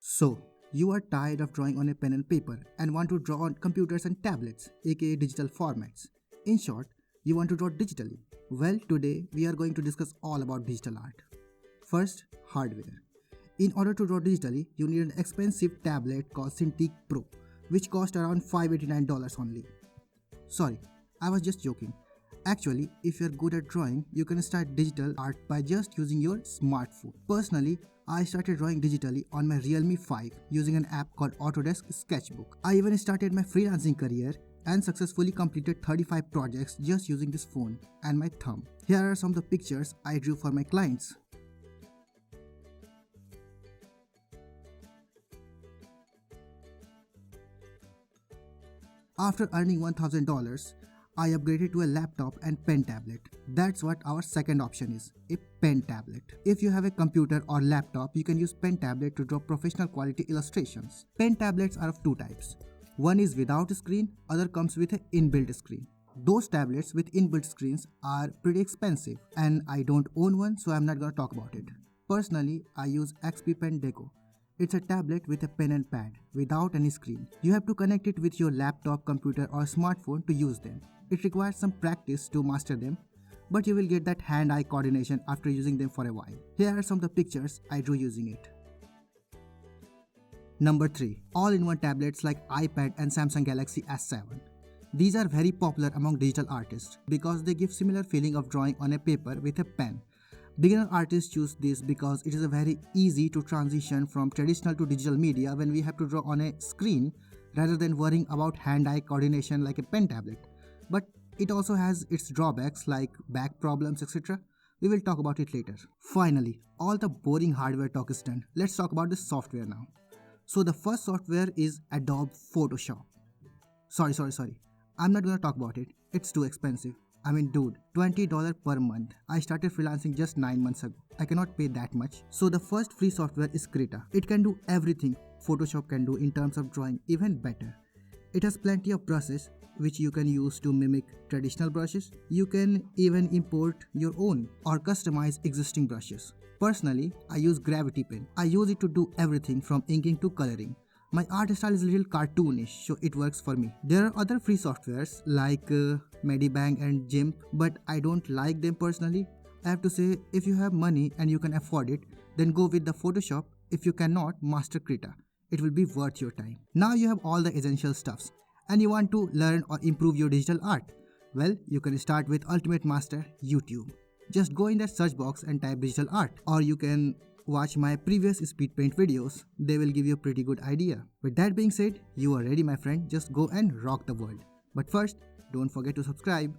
So, you are tired of drawing on a pen and paper and want to draw on computers and tablets, aka digital formats. In short, you want to draw digitally. Well, today we are going to discuss all about digital art. First, hardware. In order to draw digitally, you need an expensive tablet called Cintiq Pro, which cost around $589 only. Sorry, I was just joking. Actually, if you're good at drawing, you can start digital art by just using your smartphone. Personally, I started drawing digitally on my Realme 5 using an app called Autodesk Sketchbook. I even started my freelancing career and successfully completed 35 projects just using this phone and my thumb. Here are some of the pictures I drew for my clients. After earning $1,000, I upgraded to a laptop and pen tablet. That's what our second option is, a pen tablet. If you have a computer or laptop, you can use pen tablet to draw professional quality illustrations. Pen tablets are of two types. One is without a screen, other comes with an inbuilt screen. Those tablets with inbuilt screens are pretty expensive and I don't own one, so I'm not gonna talk about it. Personally, I use XP Pen Deco. It's a tablet with a pen and pad, without any screen. You have to connect it with your laptop, computer or smartphone to use them. It requires some practice to master them, but you will get that hand-eye coordination after using them for a while. Here are some of the pictures I drew using it. Number 3. All-in-one tablets like iPad and Samsung Galaxy S7. These are very popular among digital artists because they give similar feeling of drawing on a paper with a pen. Beginner artists choose this because it is a very easy to transition from traditional to digital media when we have to draw on a screen rather than worrying about hand-eye coordination like a pen tablet. But it also has its drawbacks like back problems, etc. We will talk about it later. Finally, all the boring hardware talk is done. Let's talk about the software now. So the first software is Adobe Photoshop. Sorry. I'm not gonna talk about it. It's too expensive. I mean, dude, $20 per month. I started freelancing just 9 months ago. I cannot pay that much. So the first free software is Krita. It can do everything Photoshop can do in terms of drawing, even better. It has plenty of brushes which you can use to mimic traditional brushes. You can even import your own or customize existing brushes. Personally, I use Gravity Pen. I use it to do everything from inking to coloring. My art style is a little cartoonish, so it works for me. There are other free softwares like Medibang and GIMP, but I don't like them personally. I have to say, if you have money and you can afford it, then go with the Photoshop. If you cannot, master Krita. It will be worth your time. Now you have all the essential stuffs and you want to learn or improve your digital art. Well, you can start with Ultimate Master YouTube. Just go in that search box and type digital art, or you can watch my previous speed paint videos. They will give you a pretty good idea. With that being said, you are ready, my friend. Just go and rock the world. But first, don't forget to subscribe.